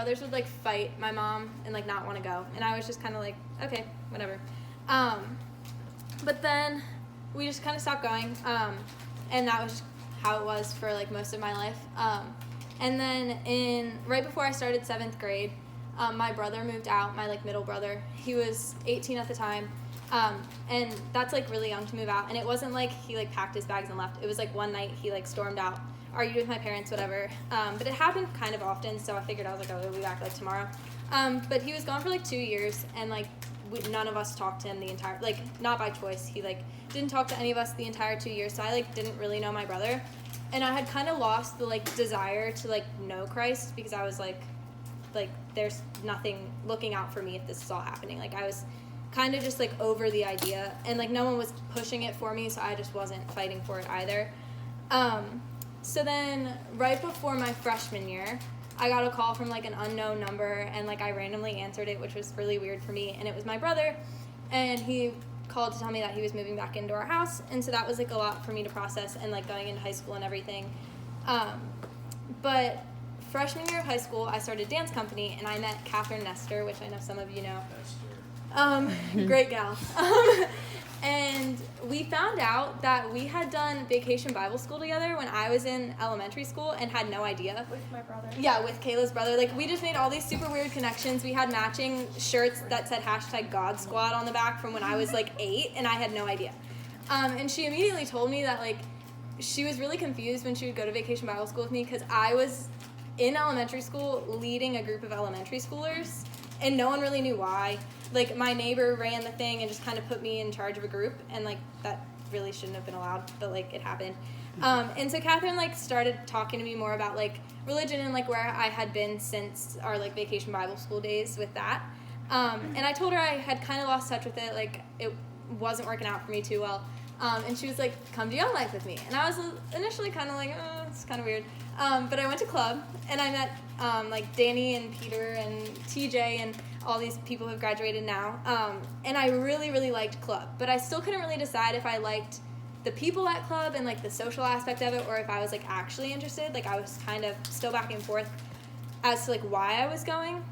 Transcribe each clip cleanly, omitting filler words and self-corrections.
brothers would like fight my mom and like not want to go, and I was just kind of like, okay, whatever. But then we just kind of stopped going, and that was how it was for like most of my life. And then right before I started 7th grade, my brother moved out, my like middle brother. He was 18 at the time, and that's like really young to move out. And it wasn't like he like packed his bags and left. It was like one night he like stormed out, argued with my parents, whatever. But it happened kind of often, so I figured I was like, oh, he'll be back like tomorrow. But he was gone for like 2 years, and like none of us talked to him the entire, like not by choice. He like didn't talk to any of us the entire 2 years, so I like didn't really know my brother. And I had kind of lost the like desire to like know Christ, because I was like there's nothing looking out for me if this is all happening. Like I was kind of just like over the idea, and like no one was pushing it for me, so I just wasn't fighting for it either. So then right before my freshman year, I got a call from like an unknown number, and like I randomly answered it, which was really weird for me, and it was my brother, and he called to tell me that he was moving back into our house. And so that was like a lot for me to process, and like going into high school and everything. But freshman year of high school, I started dance company, and I met Catherine Nestor, which I know some of you know. Great gal. And we found out that we had done Vacation Bible School together when I was in elementary school, and had no idea. With my brother. Yeah, with Kayla's brother. Like, we just made all these super weird connections. We had matching shirts that said #GodSquad on the back from when I was like 8, and I had no idea. And she immediately told me that like she was really confused when she would go to Vacation Bible School with me, because I was in elementary school leading a group of elementary schoolers, and no one really knew why. Like, my neighbor ran the thing and just kind of put me in charge of a group, and like that really shouldn't have been allowed, but like it happened. And so Catherine like started talking to me more about like religion and like where I had been since our like Vacation Bible School days with that. And I told her I had kind of lost touch with it, like it wasn't working out for me too well. And she was like, come to Young Life with me. And I was initially kind of like, oh, it's kind of weird. But I went to club, and I met like Danny and Peter and TJ and all these people who have graduated now. And I really, really liked club. But I still couldn't really decide if I liked the people at club and like the social aspect of it, or if I was like actually interested. Like, I was kind of still back and forth as to like why I was going.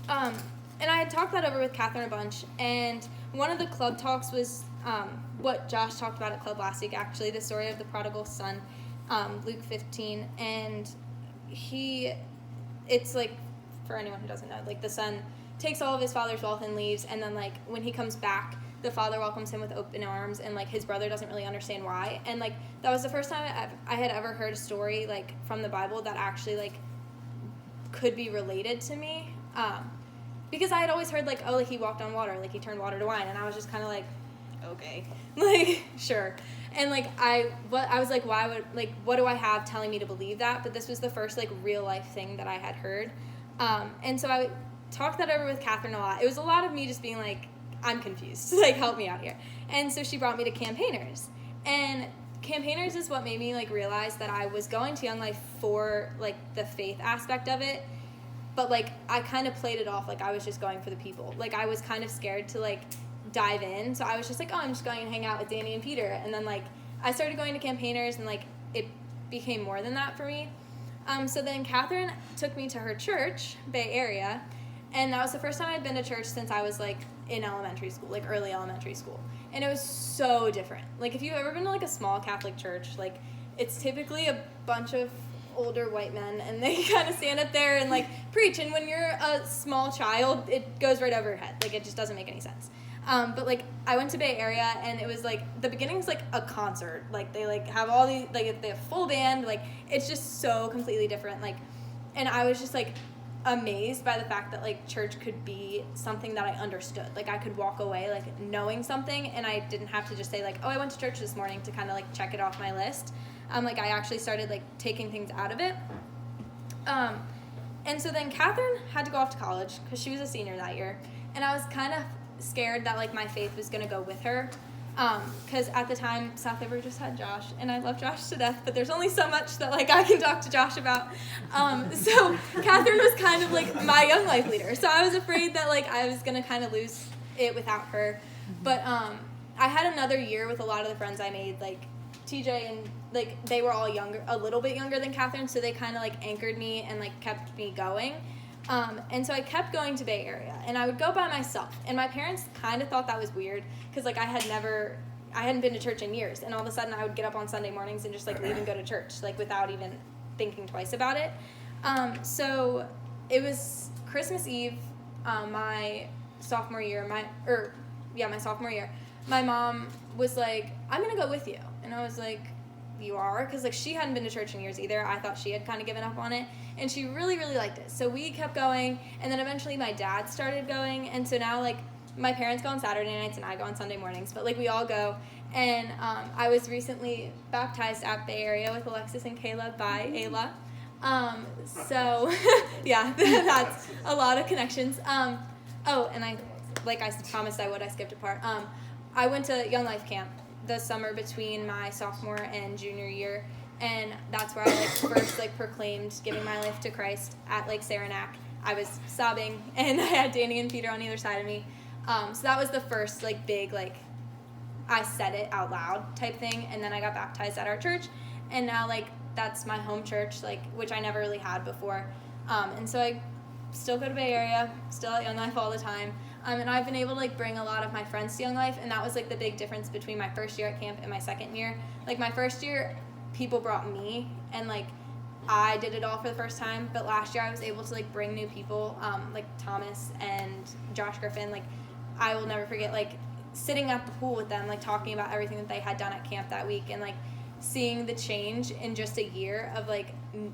And I had talked that over with Catherine a bunch. And one of the club talks was what Josh talked about at club last week, actually, the story of the prodigal son, Luke 15. And it's like, for anyone who doesn't know, like the son takes all of his father's wealth and leaves, and then like when he comes back, the father welcomes him with open arms, and like his brother doesn't really understand why. And like that was the first time I had ever heard a story like from the Bible that actually like could be related to me, because I had always heard like, oh, like he walked on water, like he turned water to wine, and I was just kind of like, okay, like sure. And like I was like, why would, like, what do I have telling me to believe that? But this was the first like real life thing that I had heard. And so I talked that over with Catherine a lot. It was a lot of me just being like, I'm confused, like help me out here. And so she brought me to Campaigners, and Campaigners is what made me like realize that I was going to Young Life for like the faith aspect of it, but like I kind of played it off like I was just going for the people. Like I was kind of scared to like dive in, so I was just like, oh, I'm just going to hang out with Danny and Peter. And then like I started going to Campaigners, and like it became more than that for me. So then Catherine took me to her church, Bay Area, and that was the first time I'd been to church since I was like in elementary school, like early elementary school. And it was so different. Like if you've ever been to like a small Catholic church, like it's typically a bunch of older white men, and they kind of stand up there and like preach, and when you're a small child, it goes right over your head. Like it just doesn't make any sense. But like I went to Bay Area, and it was like the beginning's like a concert. Like they like have all these, like they have full band, like it's just so completely different. Like, and I was just like amazed by the fact that like church could be something that I understood. Like I could walk away like knowing something, and I didn't have to just say like, oh, I went to church this morning to kind of like check it off my list. Like I actually started like taking things out of it. And so then Catherine had to go off to college because she was a senior that year, and I was kind of scared that like my faith was going to go with her, because at the time South River just had Josh, and I love Josh to death, but there's only so much that like I can talk to Josh about. So Catherine was kind of like my Young Life leader, so I was afraid that like I was going to kind of lose it without her. But I had another year with a lot of the friends I made, like TJ and like they were all younger, a little bit younger than Catherine, so they kind of like anchored me and like kept me going. And so I kept going to Bay Area, and I would go by myself. And my parents kind of thought that was weird because like I hadn't been to church in years, and all of a sudden I would get up on Sunday mornings and just like leave and go to church, like without even thinking twice about it. So it was Christmas Eve, my sophomore year. My sophomore year. My mom was like, "I'm gonna go with you," and I was like, "You are?" Because like she hadn't been to church in years either. I thought she had kind of given up on it, and she really, really liked it. So we kept going, and then eventually my dad started going, and so now like my parents go on Saturday nights and I go on Sunday mornings, but like we all go. And I was recently baptized at Bay Area with Alexis and Kayla by Ayla. So yeah, that's a lot of connections. And I promised I would, I skipped a part. I went to Young Life Camp the summer between my sophomore and junior year, and that's where I first proclaimed giving my life to Christ at Lake Saranac. I was sobbing, and I had Danny and Peter on either side of me. So that was the first big I said it out loud type thing, and then I got baptized at our church, and now that's my home church, which I never really had before. And so I still go to Bay Area, still at Young Life all the time. And I've been able to bring a lot of my friends to Young Life, and that was the big difference between my first year at camp and my second year. My first year, people brought me, and I did it all for the first time. But last year, I was able to bring new people, like Thomas and Josh Griffin. I will never forget sitting at the pool with them, talking about everything that they had done at camp that week, and seeing the change in just a year of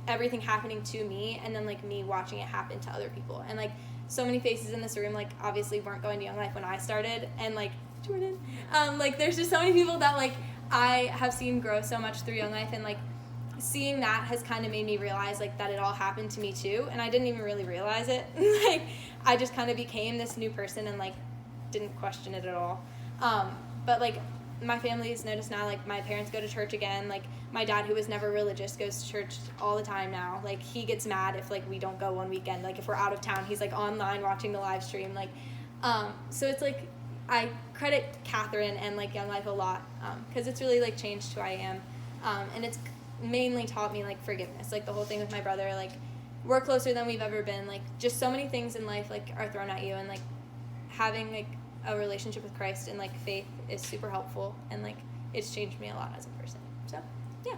everything happening to me, and then me watching it happen to other people. And so many faces in this room obviously weren't going to Young Life when I started, and Jordan, there's just so many people that I have seen grow so much through Young Life, and seeing that has kind of made me realize that it all happened to me too, and I didn't even really realize it. I just kind of became this new person and didn't question it at all. But my family's noticed now, my parents go to church again. My dad, who was never religious, goes to church all the time now. He gets mad if we don't go one weekend. If we're out of town, he's online watching the live stream. So it's I credit Catherine and Young Life a lot, because it's really changed who I am. And it's mainly taught me forgiveness. The whole thing with my brother, we're closer than we've ever been. Just so many things in life are thrown at you, and having a relationship with Christ and faith is super helpful, and it's changed me a lot as a person. So yeah.